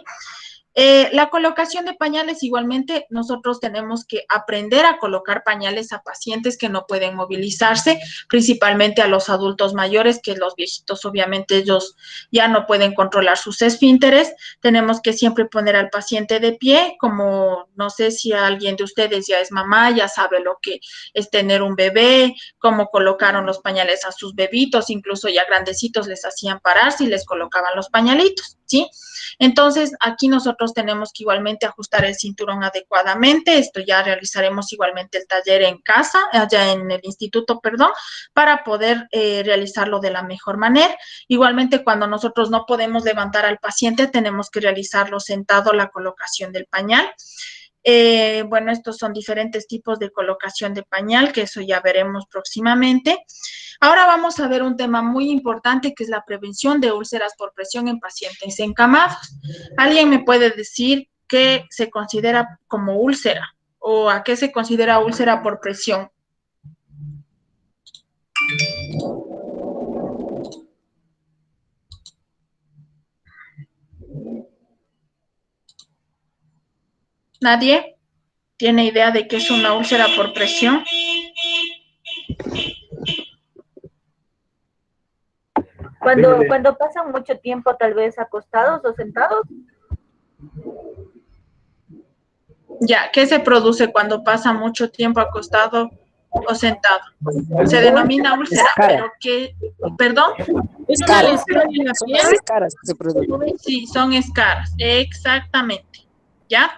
S2: La colocación de pañales, igualmente nosotros tenemos que aprender a colocar pañales a pacientes que no pueden movilizarse, principalmente a los adultos mayores, que los viejitos obviamente ellos ya no pueden controlar sus esfínteres. Tenemos que siempre poner al paciente de pie, como no sé si alguien de ustedes ya es mamá, ya sabe lo que es tener un bebé, cómo colocaron los pañales a sus bebitos, incluso ya grandecitos les hacían pararse y les colocaban los pañalitos, ¿sí? Entonces, aquí nosotros tenemos que igualmente ajustar el cinturón adecuadamente. Esto ya realizaremos igualmente el taller en casa, allá en el instituto, perdón, para poder realizarlo de la mejor manera. Igualmente, cuando nosotros no podemos levantar al paciente, tenemos que realizarlo sentado, la colocación del pañal. Bueno, estos son diferentes tipos de colocación de pañal, que eso ya veremos próximamente. Ahora vamos a ver un tema muy importante, que es la prevención de úlceras por presión en pacientes encamados. ¿Alguien me puede decir qué se considera como úlcera o a qué se considera úlcera por presión? ¿Nadie tiene idea de qué es una úlcera por presión?
S3: Cuando pasan mucho tiempo tal vez acostados o sentados.
S2: Ya, ¿qué se produce cuando pasa mucho tiempo acostado o sentado? Se denomina úlcera, pero ¿qué? ¿Perdón?
S1: Escaras.
S4: Son las escaras que se producen.
S2: Sí, son escaras, exactamente, ¿ya?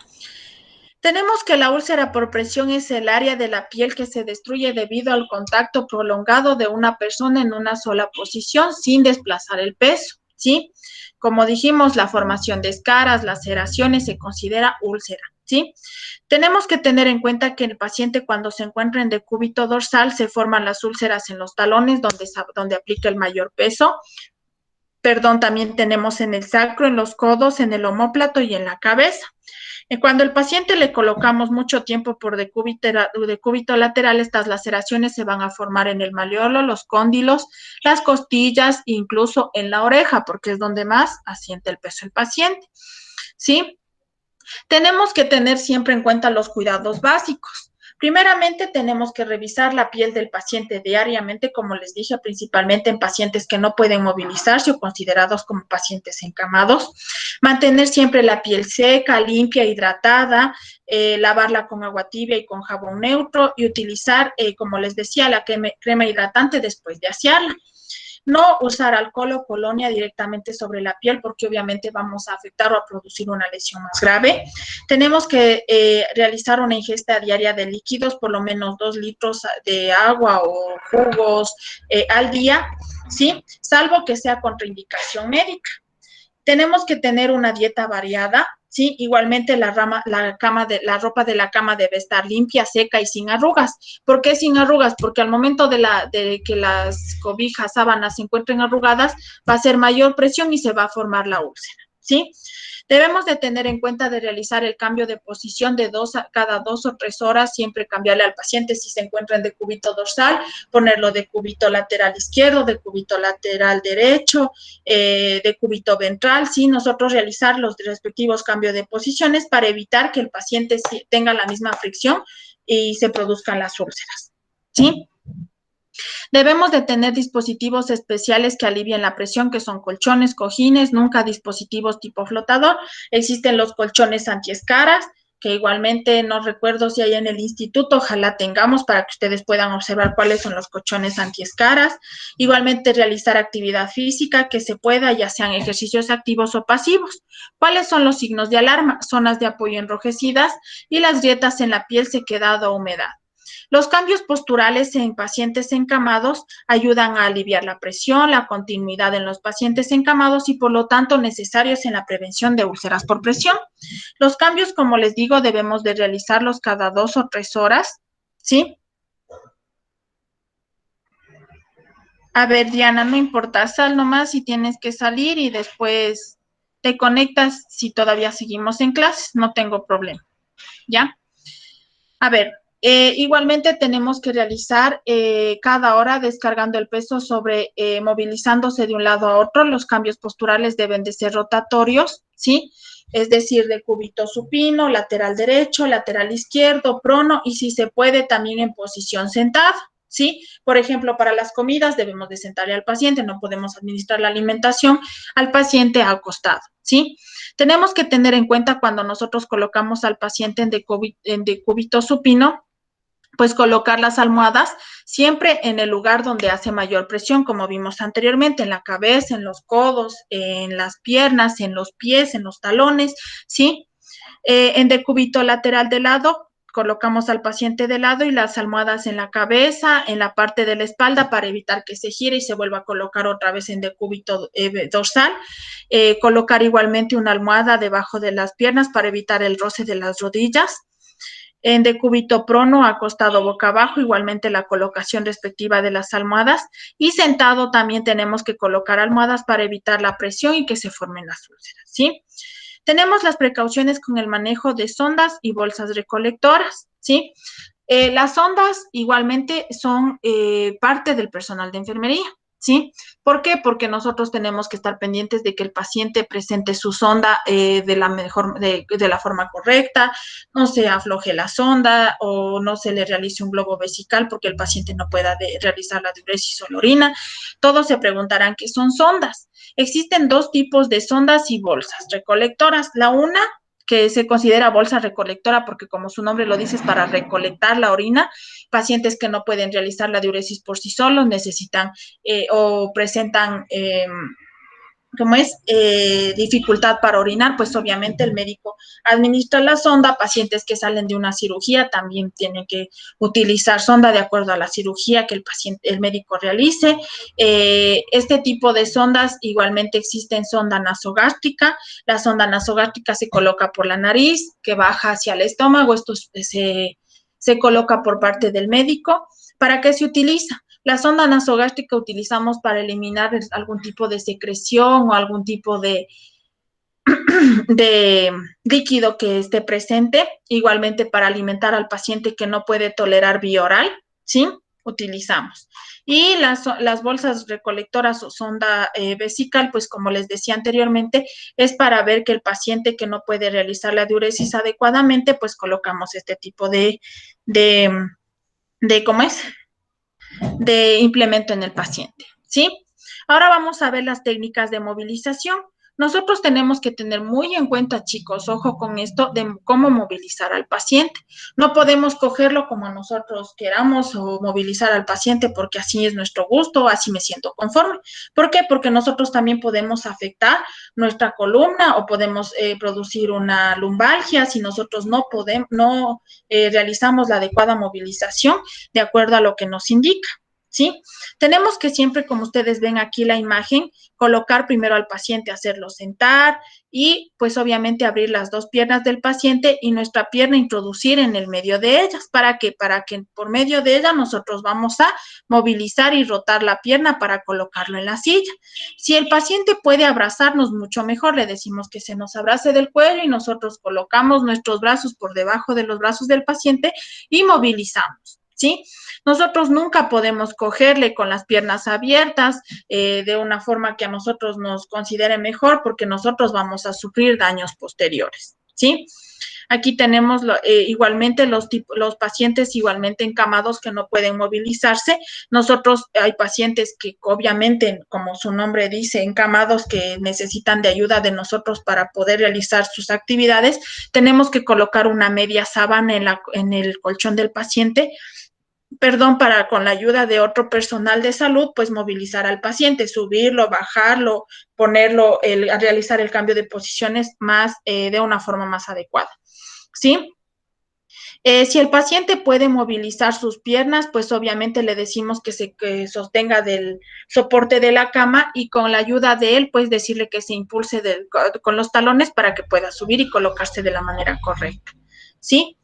S2: Tenemos que la úlcera por presión es el área de la piel que se destruye debido al contacto prolongado de una persona en una sola posición sin desplazar el peso, ¿sí? Como dijimos, la formación de escaras, laceraciones se considera úlcera. ¿sí? Tenemos que tener en cuenta que el paciente cuando se encuentra en decúbito dorsal se forman las úlceras en los talones donde aplica el mayor peso. Perdón, también tenemos en el sacro, en los codos, en el omóplato y en la cabeza. Cuando al paciente le colocamos mucho tiempo por decúbito lateral, estas laceraciones se van a formar en el malleolo, los cóndilos, las costillas, incluso en la oreja, porque es donde más asiente el peso el paciente, ¿sí? Tenemos que tener siempre en cuenta los cuidados básicos. Primeramente, tenemos que revisar la piel del paciente diariamente, como les dije, principalmente en pacientes que no pueden movilizarse o considerados como pacientes encamados. Mantener siempre la piel seca, limpia, hidratada, lavarla con agua tibia y con jabón neutro y utilizar, como les decía, la crema hidratante después de asearla. No usar alcohol o colonia directamente sobre la piel porque obviamente vamos a afectar o a producir una lesión más grave. Tenemos que realizar una ingesta diaria de líquidos, por lo menos 2 litros de agua o jugos al día, ¿sí? Salvo que sea contraindicación médica. Tenemos que tener una dieta variada, ¿sí? Igualmente la ropa de la cama debe estar limpia, seca y sin arrugas. ¿Por qué sin arrugas? Porque al momento de que las cobijas, sábanas se encuentren arrugadas, va a ser mayor presión y se va a formar la úlcera, ¿sí? Debemos de tener en cuenta de realizar el cambio de posición de cada 2 o 3 horas, siempre cambiarle al paciente si se encuentra en decúbito dorsal, ponerlo de cúbito lateral izquierdo, de cúbito lateral derecho, de cúbito ventral, ¿sí? Nosotros realizar los respectivos cambios de posiciones para evitar que el paciente tenga la misma fricción y se produzcan las úlceras, ¿sí? Debemos de tener dispositivos especiales que alivien la presión, que son colchones, cojines, nunca dispositivos tipo flotador. Existen los colchones antiescaras, que igualmente no recuerdo si hay en el instituto, ojalá tengamos para que ustedes puedan observar cuáles son los colchones antiescaras. Igualmente realizar actividad física que se pueda, ya sean ejercicios activos o pasivos. ¿Cuáles son los signos de alarma? Zonas de apoyo enrojecidas y las grietas en la piel, sequedad o humedad. Los cambios posturales en pacientes encamados ayudan a aliviar la presión, la continuidad en los pacientes encamados y por lo tanto necesarios en la prevención de úlceras por presión. Los cambios, como les digo, debemos de realizarlos cada 2 o 3 horas, ¿sí? A ver, Diana, no importa, sal nomás si tienes que salir y después te conectas si todavía seguimos en clases, no tengo problema, ¿ya? A ver, igualmente tenemos que realizar cada hora descargando el peso movilizándose de un lado a otro. Los cambios posturales deben de ser rotatorios, ¿sí? Es decir, de cúbito supino, lateral derecho, lateral izquierdo, prono y si se puede también en posición sentada, ¿sí? Por ejemplo, para las comidas debemos de sentarle al paciente, no podemos administrar la alimentación al paciente acostado, ¿sí? Tenemos que tener en cuenta cuando nosotros colocamos al paciente en decúbito supino, pues colocar las almohadas siempre en el lugar donde hace mayor presión, como vimos anteriormente, en la cabeza, en los codos, en las piernas, en los pies, en los talones, ¿sí? En decúbito lateral de lado, colocamos al paciente de lado y las almohadas en la cabeza, en la parte de la espalda para evitar que se gire y se vuelva a colocar otra vez en decúbito dorsal. Colocar igualmente una almohada debajo de las piernas para evitar el roce de las rodillas. En decúbito prono, acostado boca abajo, igualmente la colocación respectiva de las almohadas. Y sentado también tenemos que colocar almohadas para evitar la presión y que se formen las úlceras, ¿sí? Tenemos las precauciones con el manejo de sondas y bolsas recolectoras, ¿sí? Las sondas igualmente son parte del personal de enfermería, ¿sí? ¿Por qué? Porque nosotros tenemos que estar pendientes de que el paciente presente su sonda de la forma correcta, no se afloje la sonda o no se le realice un globo vesical porque el paciente no pueda realizar la diuresis o la orina. Todos se preguntarán qué son sondas. Existen 2 tipos de sondas y bolsas recolectoras. La una, que se considera bolsa recolectora porque como su nombre lo dice es para recolectar la orina, pacientes que no pueden realizar la diuresis por sí solos necesitan o presentan como es dificultad para orinar, pues obviamente el médico administra la sonda. Pacientes que salen de una cirugía también tienen que utilizar sonda de acuerdo a la cirugía que el médico realice. Este tipo de sondas igualmente existen sonda nasogástrica. La sonda nasogástrica se coloca por la nariz, que baja hacia el estómago. Esto se coloca por parte del médico. ¿Para qué se utiliza? La sonda nasogástrica utilizamos para eliminar algún tipo de secreción o algún tipo de líquido que esté presente, igualmente para alimentar al paciente que no puede tolerar vía oral, ¿sí? Utilizamos. Y las bolsas recolectoras o sonda vesical, pues como les decía anteriormente, es para ver que el paciente que no puede realizar la diuresis adecuadamente, pues colocamos este tipo ¿cómo es? De implemento en el paciente, ¿sí? Ahora vamos a ver las técnicas de movilización. Nosotros tenemos que tener muy en cuenta, chicos, ojo con esto de cómo movilizar al paciente. No podemos cogerlo como nosotros queramos o movilizar al paciente porque así es nuestro gusto, así me siento conforme. ¿Por qué? Porque nosotros también podemos afectar nuestra columna o podemos producir una lumbalgia si nosotros no realizamos la adecuada movilización de acuerdo a lo que nos indica, ¿sí? Tenemos que siempre, como ustedes ven aquí la imagen, colocar primero al paciente, hacerlo sentar y pues obviamente abrir las dos piernas del paciente y nuestra pierna introducir en el medio de ellas. ¿Para qué? Para que por medio de ella nosotros vamos a movilizar y rotar la pierna para colocarlo en la silla. Si el paciente puede abrazarnos, mucho mejor. Le decimos que se nos abrace del cuello y nosotros colocamos nuestros brazos por debajo de los brazos del paciente y movilizamos, ¿sí? Nosotros nunca podemos cogerle con las piernas abiertas de una forma que a nosotros nos considere mejor porque nosotros vamos a sufrir daños posteriores, ¿sí? Aquí tenemos igualmente los pacientes igualmente encamados que no pueden movilizarse. Nosotros hay pacientes que obviamente, como su nombre dice, encamados que necesitan de ayuda de nosotros para poder realizar sus actividades. Tenemos que colocar una media sábana en el colchón del paciente, para con la ayuda de otro personal de salud, pues movilizar al paciente, subirlo, bajarlo, ponerlo, a realizar el cambio de posiciones de una forma más adecuada, ¿sí? Si el paciente puede movilizar sus piernas, pues obviamente le decimos que se sostenga del soporte de la cama y con la ayuda de él, pues decirle que se impulse con los talones para que pueda subir y colocarse de la manera correcta, ¿sí?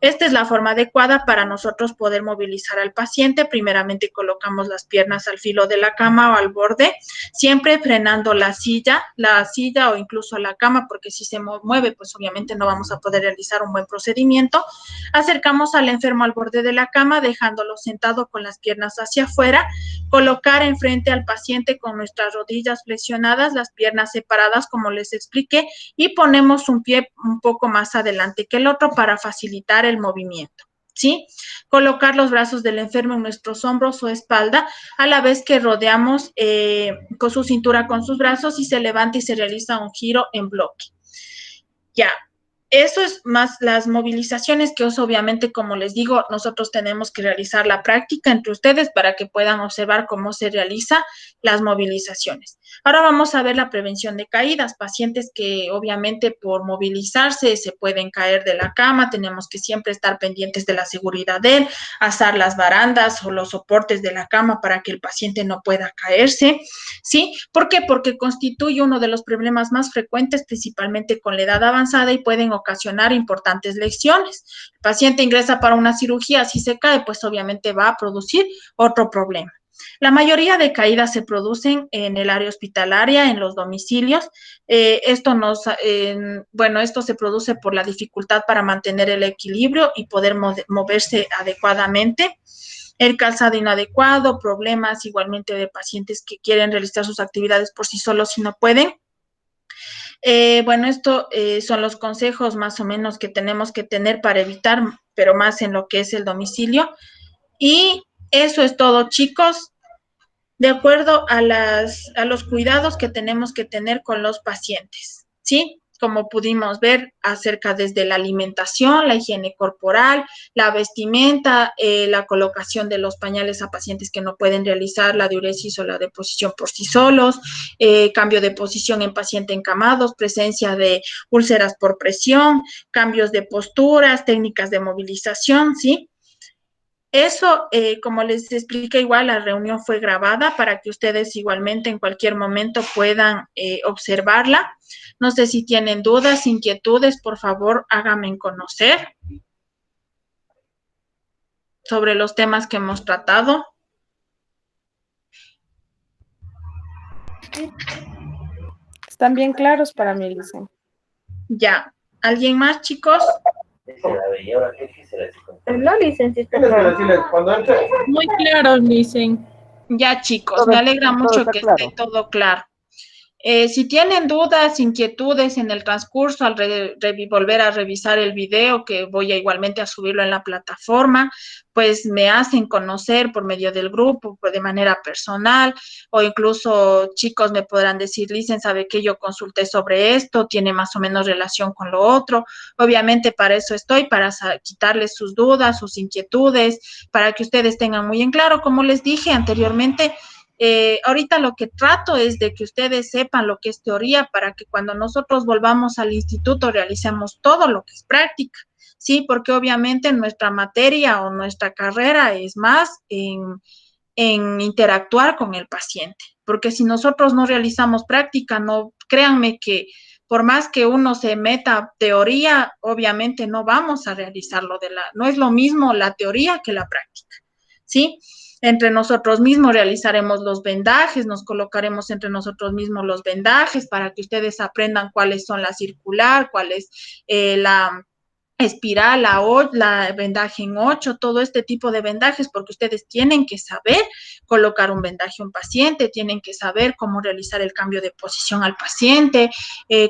S2: Esta es la forma adecuada para nosotros poder movilizar al paciente. Primeramente colocamos las piernas al filo de la cama o al borde, siempre frenando la silla o incluso la cama, porque si se mueve, pues obviamente no vamos a poder realizar un buen procedimiento. Acercamos al enfermo al borde de la cama, dejándolo sentado con las piernas hacia afuera, colocar enfrente al paciente con nuestras rodillas flexionadas, las piernas separadas, como les expliqué, y ponemos un pie un poco más adelante que el otro para facilitar el movimiento, ¿sí? Colocar los brazos del enfermo en nuestros hombros o espalda, a la vez que rodeamos con su cintura con sus brazos y se levanta y se realiza un giro en bloque. Ya. Eso es más las movilizaciones que obviamente, como les digo, nosotros tenemos que realizar la práctica entre ustedes para que puedan observar cómo se realiza las movilizaciones. Ahora vamos a ver la prevención de caídas. Pacientes que obviamente por movilizarse se pueden caer de la cama, tenemos que siempre estar pendientes de la seguridad de él, alzar las barandas o los soportes de la cama para que el paciente no pueda caerse, ¿sí? ¿Por qué? Porque constituye uno de los problemas más frecuentes, principalmente con la edad avanzada, y pueden ocasionar importantes lesiones. El paciente ingresa para una cirugía, si se cae, pues obviamente va a producir otro problema. La mayoría de caídas se producen en el área hospitalaria, en los domicilios. Esto se produce por la dificultad para mantener el equilibrio y poder moverse adecuadamente. El calzado inadecuado, problemas igualmente de pacientes que quieren realizar sus actividades por sí solos y no pueden. Esto son los consejos más o menos que tenemos que tener para evitar, pero más en lo que es el domicilio. Y eso es todo, chicos, de acuerdo a los cuidados que tenemos que tener con los pacientes, ¿sí? como pudimos ver, acerca desde la alimentación, la higiene corporal, la vestimenta, la colocación de los pañales a pacientes que no pueden realizar la diuresis o la deposición por sí solos, cambio de posición en paciente encamados, presencia de úlceras por presión, cambios de posturas, técnicas de movilización, ¿sí? Eso, como les expliqué, igual la reunión fue grabada para que ustedes igualmente en cualquier momento puedan observarla. No sé si tienen dudas, inquietudes, por favor, háganme conocer sobre los temas que hemos tratado.
S5: Están bien claros para mí, Licen.
S2: Ya. ¿Alguien más, chicos?
S3: No, licenciada.
S1: Muy claro, dicen.
S2: Ya, chicos, me alegra mucho
S4: está
S2: que
S4: claro.
S2: esté todo claro. Si tienen dudas, inquietudes en el transcurso, al volver a revisar el video, que voy a igualmente a subirlo en la plataforma, pues me hacen conocer por medio del grupo, de manera personal, o incluso chicos me podrán decir, Licen, ¿sabe qué? Yo consulté sobre esto, tiene más o menos relación con lo otro. Obviamente para eso estoy, para quitarles sus dudas, sus inquietudes, para que ustedes tengan muy en claro, como les dije anteriormente. Ahorita lo que trato es de que ustedes sepan lo que es teoría para que cuando nosotros volvamos al instituto realicemos todo lo que es práctica, ¿sí? Porque obviamente nuestra materia o nuestra carrera es más en interactuar con el paciente, porque si nosotros no realizamos práctica, no, créanme que por más que uno se meta teoría, obviamente no vamos a realizarlo no es lo mismo la teoría que la práctica, ¿sí? Entre nosotros mismos realizaremos los vendajes, nos colocaremos entre nosotros mismos los vendajes para que ustedes aprendan cuáles son la circular, cuál es la espiral, la vendaje en 8, todo este tipo de vendajes, porque ustedes tienen que saber colocar un vendaje a un paciente, tienen que saber cómo realizar el cambio de posición al paciente,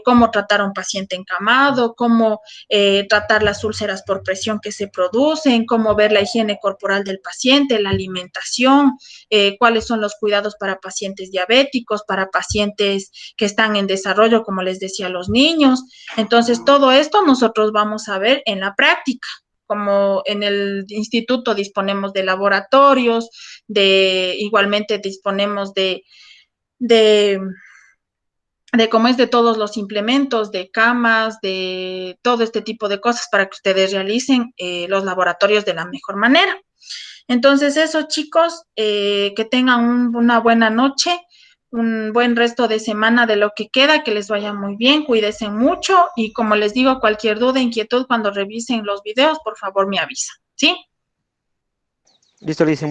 S2: cómo tratar a un paciente encamado, cómo tratar las úlceras por presión que se producen, cómo ver la higiene corporal del paciente, la alimentación, cuáles son los cuidados para pacientes diabéticos, para pacientes que están en desarrollo, como les decía, los niños. Entonces, todo esto nosotros vamos a ver en la práctica. Como en el instituto disponemos de laboratorios, igualmente disponemos de cómo es de todos los implementos, de camas, de todo este tipo de cosas para que ustedes realicen los laboratorios de la mejor manera. Entonces, eso, chicos, que tengan una buena noche, un buen resto de semana de lo que queda, que les vaya muy bien, cuídense mucho y como les digo, cualquier duda, inquietud, cuando revisen los videos, por favor me avisan, ¿sí?
S4: Listo, Licen.